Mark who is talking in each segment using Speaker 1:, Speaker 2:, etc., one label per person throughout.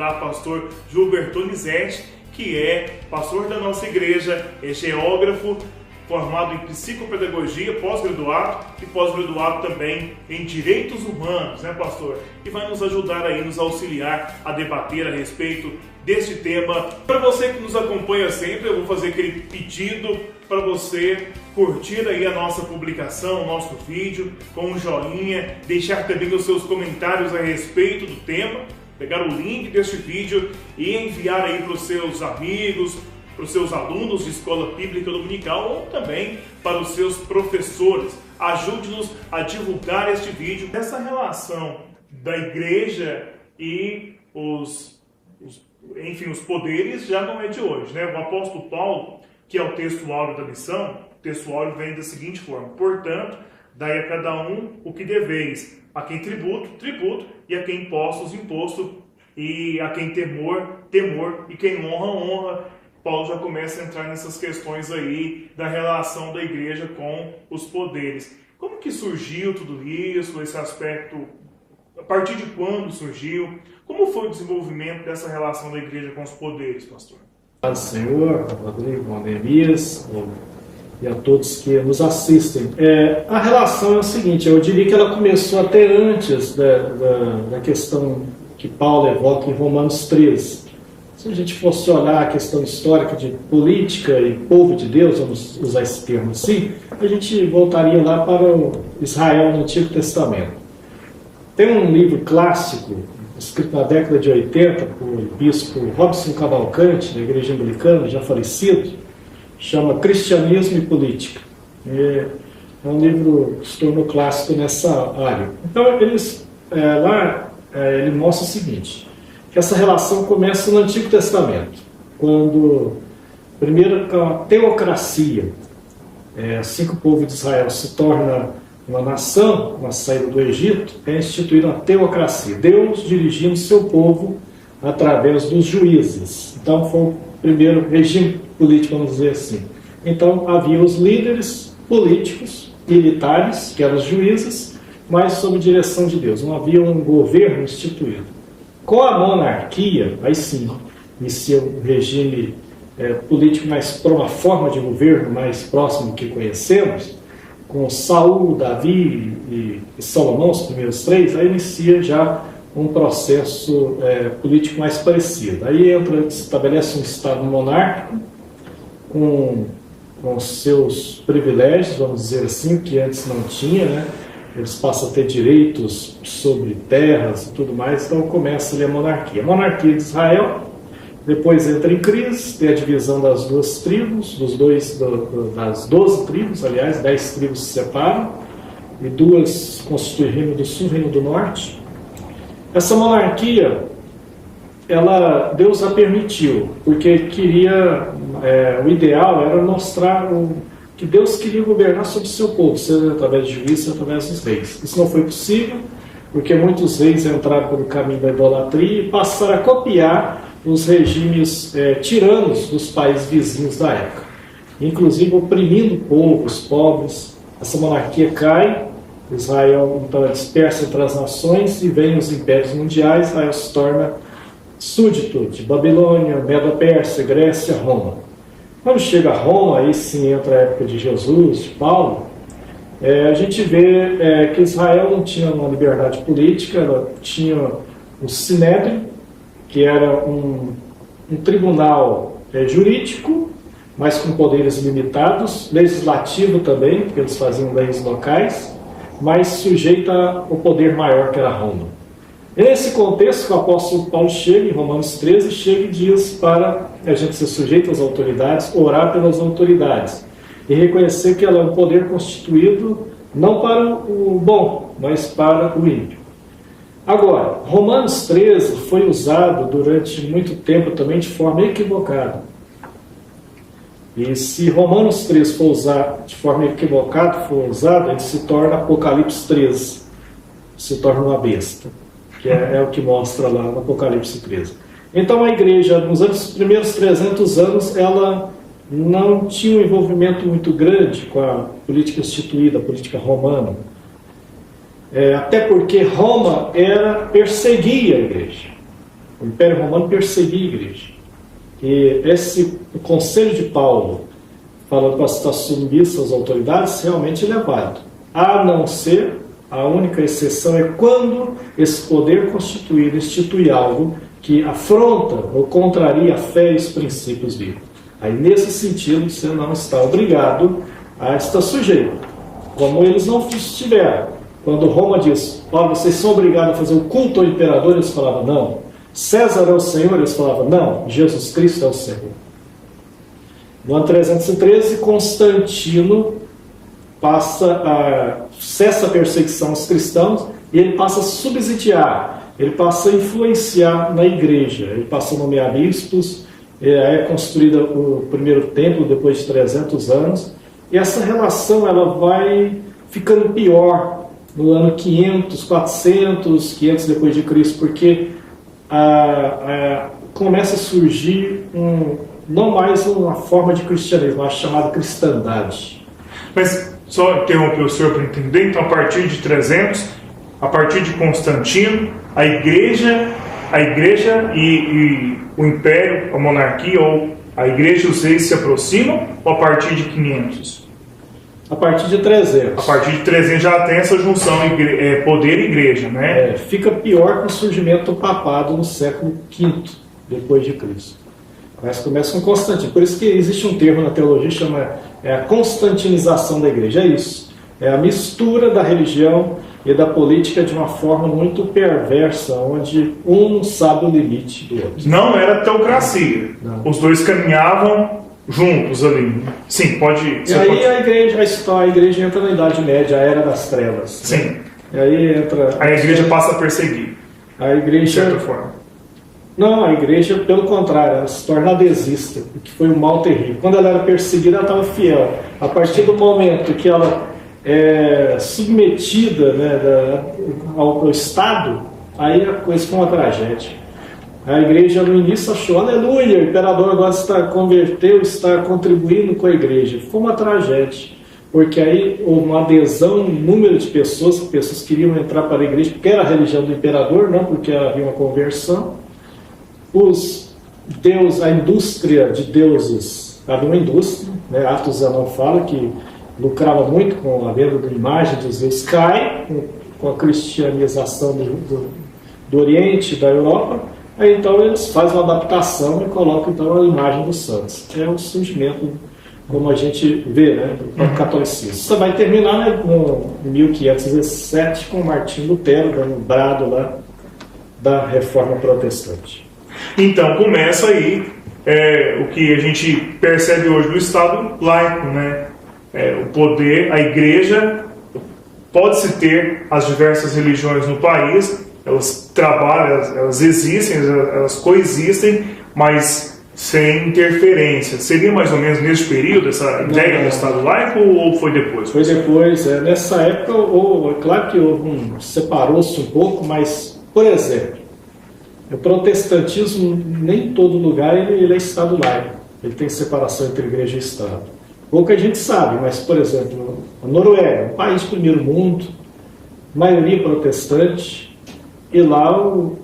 Speaker 1: Pastor Gilberto Donizete, que é pastor da nossa igreja, é geógrafo, formado em psicopedagogia, pós-graduado e pós-graduado também em direitos humanos, né, pastor? E vai nos ajudar aí, nos auxiliar a debater a respeito deste tema. Para você que nos acompanha sempre, eu vou fazer aquele pedido para você curtir aí a nossa publicação, o nosso vídeo, com um joinha, deixar também os seus comentários a respeito do tema, pegar o link deste vídeo e enviar aí para os seus amigos, para os seus alunos de escola bíblica dominical ou também para os seus professores. Ajude-nos a divulgar este vídeo. Essa relação da igreja e os poderes já não é de hoje, né? O apóstolo Paulo, que é o texto áureo da missão, o texto áureo vem da seguinte forma: portanto, dai a cada um o que deveis, a quem tributo, tributo, e a quem impostos, imposto, e a quem temor, temor, e quem honra, honra. Paulo já começa a entrar nessas questões aí da relação da igreja com os poderes. Como que surgiu tudo isso, esse aspecto? A partir de quando surgiu? Como foi o desenvolvimento dessa relação da igreja com os poderes, pastor?
Speaker 2: Paz do Senhor, Rodrigo, Andemias, e a todos que nos assistem. A relação é o seguinte: eu diria que ela começou até antes da questão que Paulo evoca em Romanos 13. Se a gente fosse olhar a questão histórica de política e povo de Deus, vamos usar esse termo assim, a gente voltaria lá para o Israel no Antigo Testamento. Tem um livro clássico, escrito na década de 80, por bispo Robson Cavalcante, da Igreja Anglicana, já falecido, chama Cristianismo e Política. É um livro que se tornou clássico nessa área. Então, ele mostra o seguinte: que essa relação começa no Antigo Testamento, quando, primeiro, com a teocracia, assim que o povo de Israel se torna uma nação, na saída do Egito, é instituída uma teocracia, Deus dirigindo seu povo através dos juízes. Então foi o primeiro regime político, vamos dizer assim. Então havia os líderes políticos, militares, que eram os juízes, mas sob direção de Deus, não havia um governo instituído. Com a monarquia, aí sim, inicia um regime político mais para uma forma de governo mais próximo que conhecemos, com Saul, Davi e Salomão, os primeiros três, aí inicia já um processo político mais parecido. Aí se estabelece um Estado monárquico, com seus privilégios, vamos dizer assim, que antes não tinha, né? Eles passam a ter direitos sobre terras e tudo mais, então começa ali a monarquia. A monarquia de Israel, depois entra em crise, tem a divisão das duas tribos, das 12 tribos, aliás, 10 tribos se separam, e duas constituem Reino do Sul e Reino do Norte. Essa monarquia, Deus a permitiu, porque queria, o ideal era mostrar que Deus queria governar sobre o seu povo, seja através de juízes, seja através dos reis. Isso não foi possível, porque muitos reis entraram pelo caminho da idolatria e passaram a copiar os regimes tiranos dos países vizinhos da época, inclusive oprimindo o povo, os pobres. Essa monarquia cai, Israel então é disperso entre as nações e vem os impérios mundiais. Israel se torna súdito de Babilônia, Medo-Pérsia, Grécia, Roma. Quando chega a Roma, aí sim entra a época de Jesus, de Paulo, a gente vê que Israel não tinha uma liberdade política, ela tinha o Sinédrio, que era um tribunal jurídico, mas com poderes limitados, legislativo também, porque eles faziam leis locais, mas sujeito ao poder maior que era Roma. É nesse contexto que o apóstolo Paulo chega, em Romanos 13, chega e diz para a gente ser sujeito às autoridades, orar pelas autoridades e reconhecer que ela é um poder constituído não para o bom, mas para o ímpio. Agora, Romanos 13 foi usado durante muito tempo também de forma equivocada. E se Romanos 13 for usado de forma equivocada, ele se torna Apocalipse 13, se torna uma besta, que é o que mostra lá no Apocalipse 13. Então a igreja, nos primeiros 300 anos, ela não tinha um envolvimento muito grande com a política instituída, a política romana. Até porque Roma perseguia a igreja. O Império Romano perseguia a igreja. E o conselho de Paulo, falando para estar submissa às autoridades, realmente ele é válido. A não ser, a única exceção é quando esse poder constituído institui algo que afronta ou contraria a fé e os princípios bíblicos. Aí, nesse sentido, você não está obrigado a estar sujeito, como eles não estiveram. Quando Roma diz, vocês são obrigados a fazer o culto ao imperador, eles falavam, não. César é o Senhor, eles falavam, não. Jesus Cristo é o Senhor. No ano 313, Constantino cessa a perseguição aos cristãos e ele passa a subsidiar, ele passa a influenciar na igreja, ele passa a nomear bispos, é construído o primeiro templo depois de 300 anos, e essa relação ela vai ficando pior no ano 500, 400, 500 depois de Cristo, porque começa a surgir não mais uma forma de cristianismo, mas chamada cristandade.
Speaker 1: Mas só interromper o senhor para entender, então a partir de 300, a partir de Constantino, a igreja e o império, a monarquia, ou a igreja e os reis se aproximam, ou a partir de 500?
Speaker 2: A partir de 300.
Speaker 1: A partir de 300 já tem essa junção poder e igreja, né?
Speaker 2: Fica pior com o surgimento do papado no século V depois de Cristo. Mas começa com Constantino. Por isso que existe um termo na teologia que chama a constantinização da igreja. É isso. É a mistura da religião e da política de uma forma muito perversa, onde um não sabe o limite do outro.
Speaker 1: Não era teocracia. Não. Os dois caminhavam juntos ali. Sim, pode...
Speaker 2: E aí a igreja entra na Idade Média, a Era das Trevas.
Speaker 1: Sim.
Speaker 2: Né? E aí entra...
Speaker 1: A igreja passa a perseguir.
Speaker 2: A igreja...
Speaker 1: De certa forma.
Speaker 2: Não, a igreja, pelo contrário, ela se torna adesista, que foi um mal terrível. Quando ela era perseguida, ela estava fiel. A partir do momento que ela é submetida, né, ao Estado, aí a coisa foi uma tragédia. A igreja no início achou, aleluia, o imperador agora está converteu, está contribuindo com a igreja. Foi uma tragédia, porque aí houve uma adesão, um número de pessoas queriam entrar para a igreja, porque era a religião do imperador, não porque havia uma conversão. A indústria de deuses, havia uma indústria, né, Atos não fala que lucrava muito com a venda de imagem dos deuses, cai com a cristianização do Oriente, da Europa. Aí então eles fazem uma adaptação e colocam então a imagem dos santos. É o surgimento, como a gente vê, né, do catolicismo. Isso vai terminar, né, no 1517 com Martim Lutero dando um brado lá da Reforma Protestante.
Speaker 1: Então começa aí o que a gente percebe hoje do Estado laico, né? O poder, a igreja, pode-se ter as diversas religiões no país, elas trabalham, elas existem, elas coexistem, mas sem interferência. Seria mais ou menos nesse período essa ideia do Estado laico ou foi depois?
Speaker 2: Foi depois. Nessa época, é claro que separou-se um pouco, mas, por exemplo, o protestantismo, nem em todo lugar ele é Estado laico. Ele tem separação entre igreja e Estado. Pouca gente sabe, mas, por exemplo, a Noruega, um país do primeiro mundo, maioria protestante, e lá o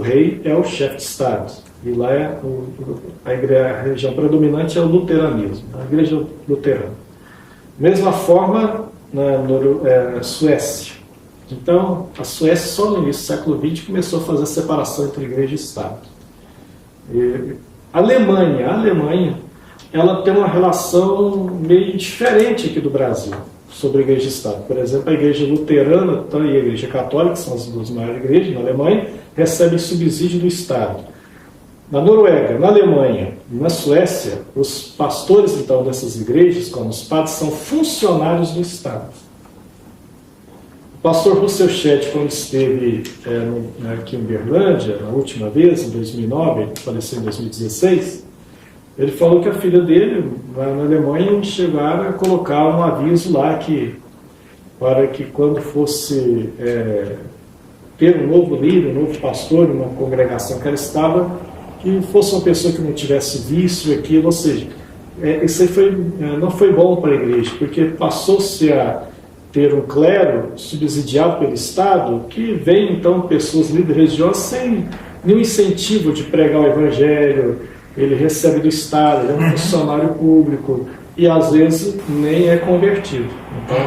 Speaker 2: rei é o chefe de Estado. E lá a religião predominante é o luteranismo, a igreja luterana. Mesma forma na Suécia. Então, a Suécia, só no início do século XX, começou a fazer a separação entre igreja e Estado. A Alemanha, ela tem uma relação meio diferente aqui do Brasil sobre a igreja e Estado. Por exemplo, a igreja luterana e a igreja católica, que são as duas maiores igrejas na Alemanha, recebem subsídio do Estado. Na Noruega, na Alemanha e na Suécia, os pastores então dessas igrejas, como os padres, são funcionários do Estado. O pastor Russell Shedd, quando esteve aqui em Uberlândia, na última vez, em 2009, ele faleceu em 2016, ele falou que a filha dele, lá na Alemanha, chegaram a colocar um aviso lá para que quando fosse ter um novo líder, um novo pastor, uma congregação que ela estava, que fosse uma pessoa que não tivesse vício aquilo, ou seja, isso aí não foi bom para a igreja, porque passou-se a ter um clero subsidiado pelo Estado, que vem então pessoas líderes religiosas sem nenhum incentivo de pregar o Evangelho, ele recebe do Estado, ele é um funcionário público e às vezes nem é convertido. Então,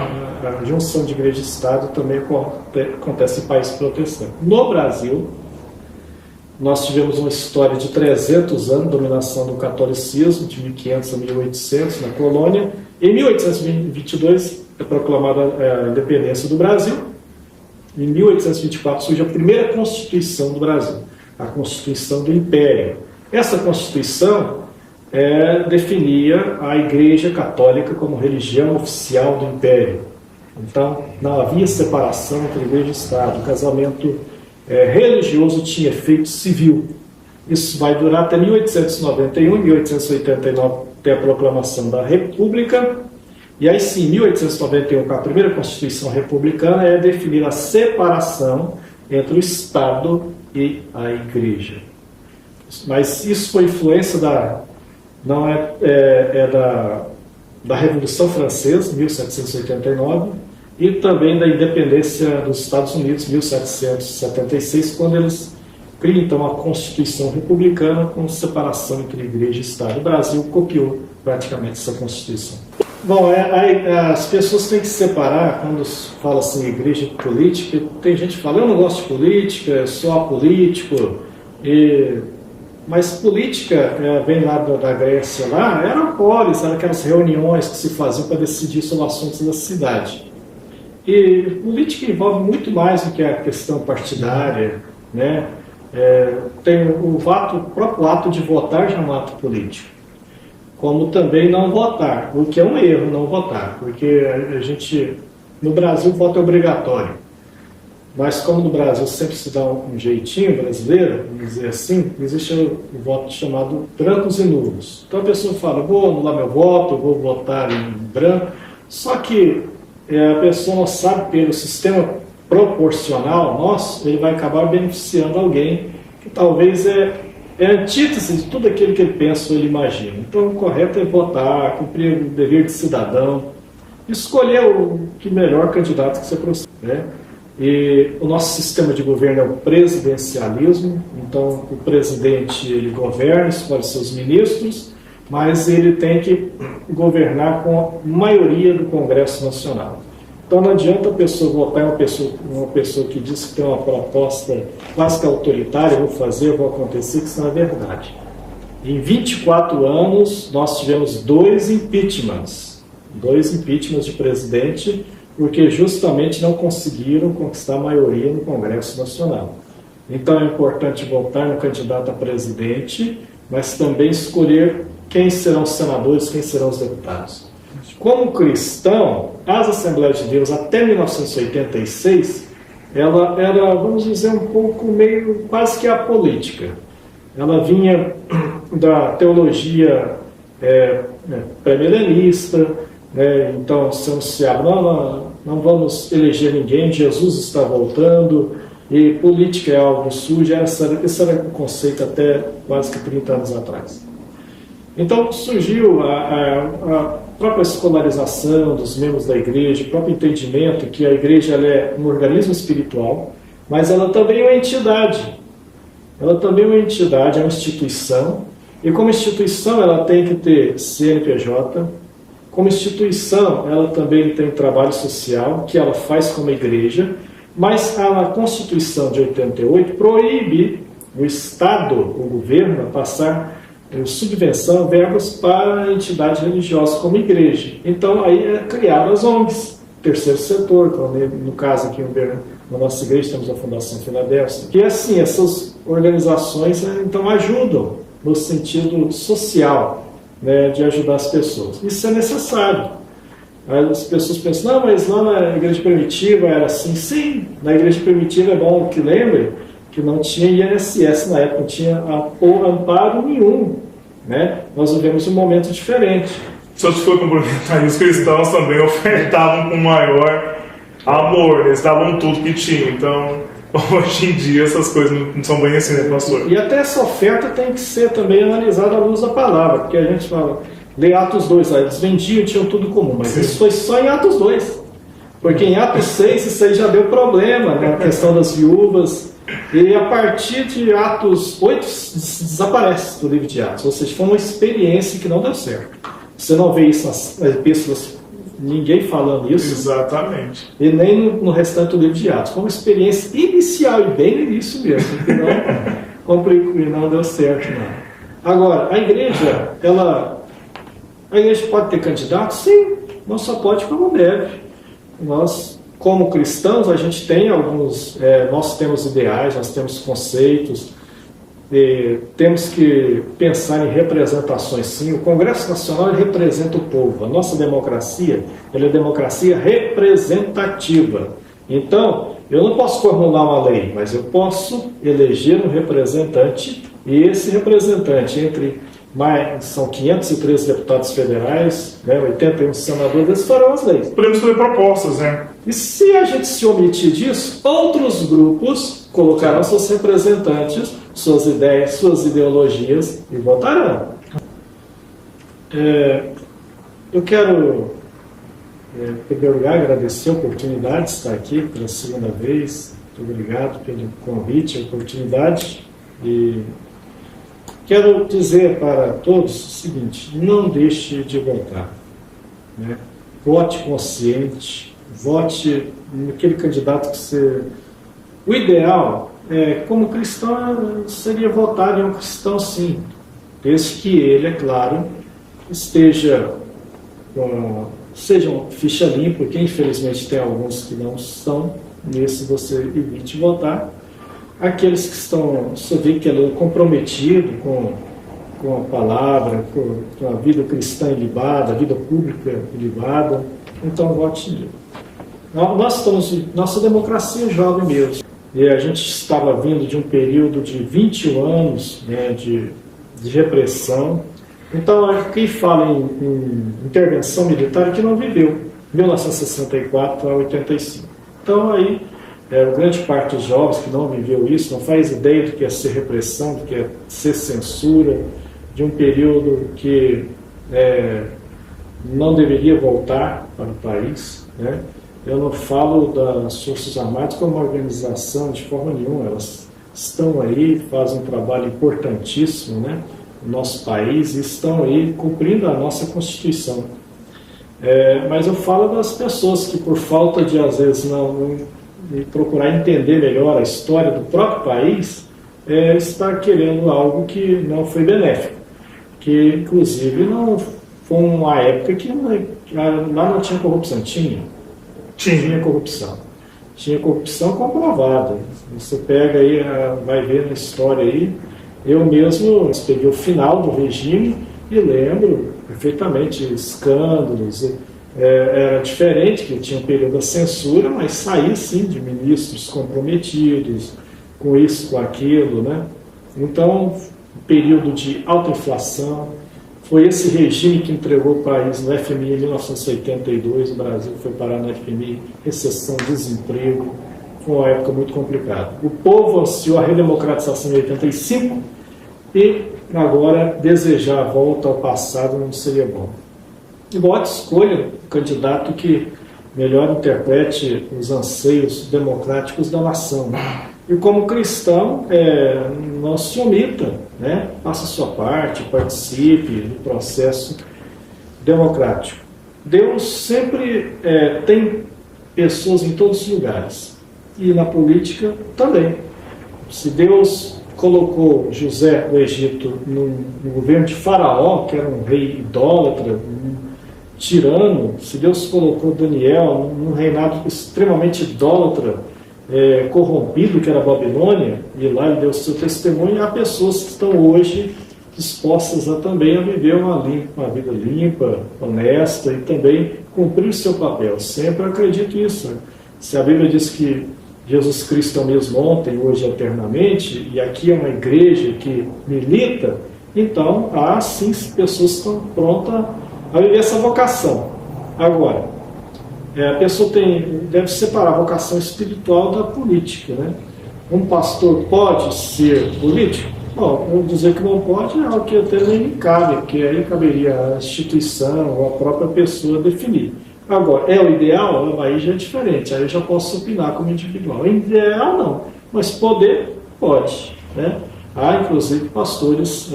Speaker 2: a junção de igreja e Estado também acontece em países protestantes. No Brasil, nós tivemos uma história de 300 anos de dominação do catolicismo, de 1500 a 1800 na colônia. Em 1822 é proclamada a independência do Brasil. Em 1824 surge a primeira Constituição do Brasil, a Constituição do Império. Essa Constituição definia a Igreja Católica como religião oficial do Império. Então, não havia separação entre Igreja e Estado. O casamento religioso tinha efeito civil. Isso vai durar até 1891. Em 1889 tem a proclamação da República. E aí sim, em 1891, com a primeira Constituição Republicana, é definir a separação entre o Estado e a Igreja. Mas isso foi influência da Revolução Francesa, 1789, e também da independência dos Estados Unidos, 1776, quando eles criam então a Constituição Republicana com separação entre Igreja e Estado. O Brasil copiou praticamente essa Constituição. Bom, as pessoas têm que separar, quando fala assim, igreja e política, tem gente que fala, eu não gosto de política, eu sou apolítico, mas política vem lá da Grécia, lá, eram polis, eram aquelas reuniões que se faziam para decidir sobre assuntos da cidade. E política envolve muito mais do que a questão partidária, né? Tem o próprio ato de votar já é um ato político. Como também não votar, o que é um erro não votar, porque a gente, no Brasil, o voto é obrigatório. Mas como no Brasil sempre se dá um jeitinho brasileiro, vamos dizer assim, existe o voto chamado brancos e nulos. Então a pessoa fala, vou anular meu voto, vou votar em branco, só que a pessoa não sabe, pelo sistema proporcional nosso, ele vai acabar beneficiando alguém que talvez é antítese de tudo aquilo que ele pensa ou ele imagina. Então, o correto é votar, cumprir o dever de cidadão, escolher o melhor candidato que você procede, né? E o nosso sistema de governo é o presidencialismo, então o presidente ele governa, escolhe seus ministros, mas ele tem que governar com a maioria do Congresso Nacional. Então não adianta a pessoa votar em uma pessoa que diz que tem uma proposta quase que autoritária, vou fazer, vou acontecer, que isso não é verdade. Em 24 anos, nós tivemos 2 impeachments de presidente, porque justamente não conseguiram conquistar a maioria no Congresso Nacional. Então é importante votar no candidato a presidente, mas também escolher quem serão os senadores, quem serão os deputados. Como cristão, as Assembleias de Deus até 1986, ela era, vamos dizer, um pouco meio quase que apolítica. Ela vinha da teologia pré-milenista, né? Então se anunciava, não vamos eleger ninguém, Jesus está voltando, e política é algo sujo. Esse era o conceito até quase que 30 anos atrás. Então surgiu a própria escolarização dos membros da igreja, o próprio entendimento que a igreja ela é um organismo espiritual, mas ela também é uma entidade. Ela também é uma entidade, é uma instituição, e como instituição ela tem que ter CNPJ, como instituição ela também tem trabalho social, que ela faz como igreja, mas a Constituição de 88 proíbe o Estado, o governo, a passar subvenção, verbas para entidades religiosas como igreja. Então aí é criado as ONGs, terceiro setor, como no caso aqui na nossa igreja temos a Fundação Filadélfia, que assim, essas organizações então ajudam no sentido social, né, de ajudar as pessoas. Isso é necessário. As pessoas pensam, não, mas lá na igreja primitiva era assim. Sim, na igreja primitiva é bom que lembre que não tinha INSS na época, não tinha amparo nenhum, né? Nós vivemos um momento diferente.
Speaker 1: Só se for complementar, os cristãos também ofertavam com maior amor, eles davam tudo que tinham. Então, hoje em dia essas coisas não são bem assim, né, pastor?
Speaker 2: E até essa oferta tem que ser também analisada à luz da palavra, porque a gente fala, lê Atos 2, eles vendiam e tinham tudo comum, mas isso foi só em Atos 2. Porque em Atos 6 isso aí já deu problema, né? A questão das viúvas. E a partir de Atos 8, desaparece do livro de Atos. Ou seja, foi uma experiência que não deu certo. Você não vê isso nas epístolas, ninguém falando isso.
Speaker 1: Exatamente.
Speaker 2: E nem no restante do livro de Atos. Foi uma experiência inicial e bem no início mesmo, que não complicou e não deu certo, não. Agora, a igreja pode ter candidatos? Sim, não só pode como deve. Nós, como cristãos, a gente tem nós temos ideais, nós temos conceitos, temos que pensar em representações, sim. O Congresso Nacional representa o povo. A nossa democracia, ela é democracia representativa. Então, eu não posso formular uma lei, mas eu posso eleger um representante, e esse representante, são 513 deputados federais, 81 senadores, eles farão as leis.
Speaker 1: Podemos fazer propostas, né?
Speaker 2: E se a gente se omitir disso, outros grupos colocarão seus representantes, suas ideias, suas ideologias e votarão. Eu quero, em primeiro lugar, agradecer a oportunidade de estar aqui pela segunda vez. Muito obrigado pelo convite, a oportunidade. E quero dizer para todos o seguinte: não deixe de votar. Vote consciente, vote naquele candidato que você... O ideal, como cristão, seria votar em um cristão, sim, desde que ele, é claro, seja ficha limpa, porque infelizmente tem alguns que não são, nesse você evite votar. Aqueles que estão, você vê que ele é comprometido com a palavra, com a vida cristã ilibada, a vida pública ilibada, então vote nele. Nossa democracia é jovem mesmo. E a gente estava vindo de um período de 21 anos de repressão. Então, quem fala em intervenção militar é que não viveu, 1964 a 85. Então, aí, grande parte dos jovens que não viveu isso, não faz ideia do que é ser repressão, do que é ser censura, de um período que não deveria voltar para o país, Eu não falo das Forças Armadas como uma organização de forma nenhuma, elas estão aí, fazem um trabalho importantíssimo, no nosso país, e estão aí cumprindo a nossa Constituição. Mas eu falo das pessoas que, por falta de, às vezes, de procurar entender melhor a história do próprio país, está querendo algo que não foi benéfico, que, inclusive, não foi uma época que lá não tinha corrupção. Tinha corrupção. Tinha corrupção comprovada. Você pega aí, vai ver na história aí. Eu mesmo peguei o final do regime e lembro perfeitamente escândalos. Era diferente, que tinha um período da censura, mas saía sim de ministros comprometidos com isso, com aquilo, Então, período de alta inflação. Foi esse regime que entregou o país no FMI em 1982, o Brasil foi parar no FMI, recessão, desemprego, foi uma época muito complicada. O povo ansiou a redemocratização em 85 e agora desejar a volta ao passado não seria bom. Igual escolha o candidato que melhor interprete os anseios democráticos da nação. E como cristão, não se omita, faça a sua parte, participe do processo democrático. Deus sempre tem pessoas em todos os lugares, e na política também. Se Deus colocou José do Egito no governo de Faraó, que era um rei idólatra, um tirano, se Deus colocou Daniel num reinado extremamente idólatra, corrompido, que era a Babilônia, e lá ele deu o seu testemunho, há pessoas que estão hoje dispostas também a viver uma vida limpa, honesta, e também cumprir o seu papel. Sempre acredito nisso. Se a Bíblia diz que Jesus Cristo é o mesmo ontem, hoje e eternamente, e aqui é uma igreja que milita, então há sim pessoas que estão prontas a viver essa vocação. Agora, a pessoa deve separar a vocação espiritual da política, Um pastor pode ser político? Bom, vou dizer que não pode, é algo que até nem cabe, porque aí caberia a instituição ou a própria pessoa definir. Agora, é o ideal? Aí já é diferente, aí eu já posso opinar como individual. O ideal não. Mas poder, pode, né? Há, inclusive, pastores,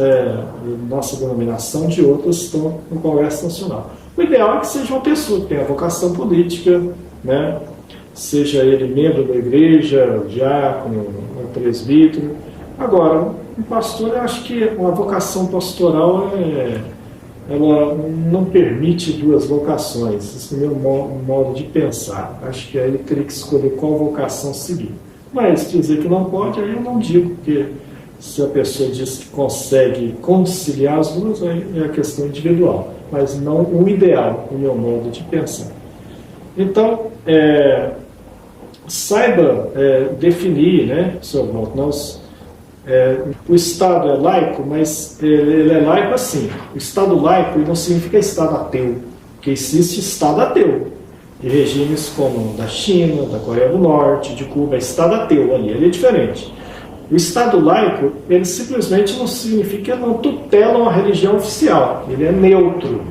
Speaker 2: nossa denominação, de outras estão no Congresso Nacional. O ideal é que seja uma pessoa que tenha vocação política, né? Seja ele membro da igreja, diácono, presbítero. Agora, um pastor, eu acho que uma vocação pastoral ela não permite duas vocações. Esse é o meu modo de pensar. Acho que aí ele teria que escolher qual vocação seguir. Mas dizer que não pode, aí eu não digo, porque se a pessoa diz que consegue conciliar as duas, aí é a questão individual, mas não o ideal, o meu modo de pensar. Então, saiba definir, né, Sr. Walter, o Estado é laico, mas ele é laico assim. O Estado laico não significa Estado ateu, porque existe Estado ateu, de regimes como da China, da Coreia do Norte, de Cuba, é Estado ateu ali, ele é diferente. O Estado laico, ele simplesmente não significa que não tutela uma religião oficial, ele é neutro.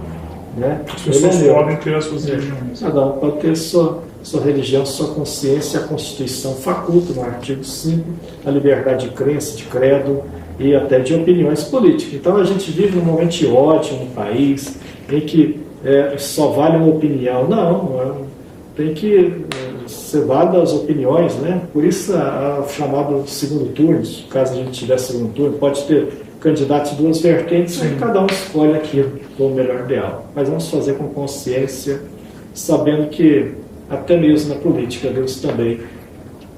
Speaker 2: Né?
Speaker 1: As pessoas podem ter as suas religiões.
Speaker 2: Cada um pode ter sua religião, sua consciência. A Constituição faculta, no artigo 5, a liberdade de crença, de credo e até de opiniões políticas. Então a gente vive num momento de ódio no país, em que só vale uma opinião. Não, tem que ser válida as opiniões, né? Por isso o chamado segundo turno, caso a gente tivesse segundo turno, pode ter candidatos de duas vertentes, e cada um escolhe aquilo que for o melhor ideal. Mas vamos fazer com consciência, sabendo que até mesmo na política Deus também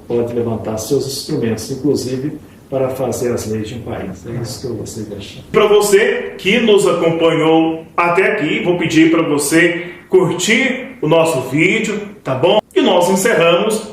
Speaker 2: pode levantar seus instrumentos, inclusive para fazer as leis de um país. É isso que eu gostaria de deixar.
Speaker 1: Para você que nos acompanhou até aqui, vou pedir para você curtir o nosso vídeo, tá bom? E nós encerramos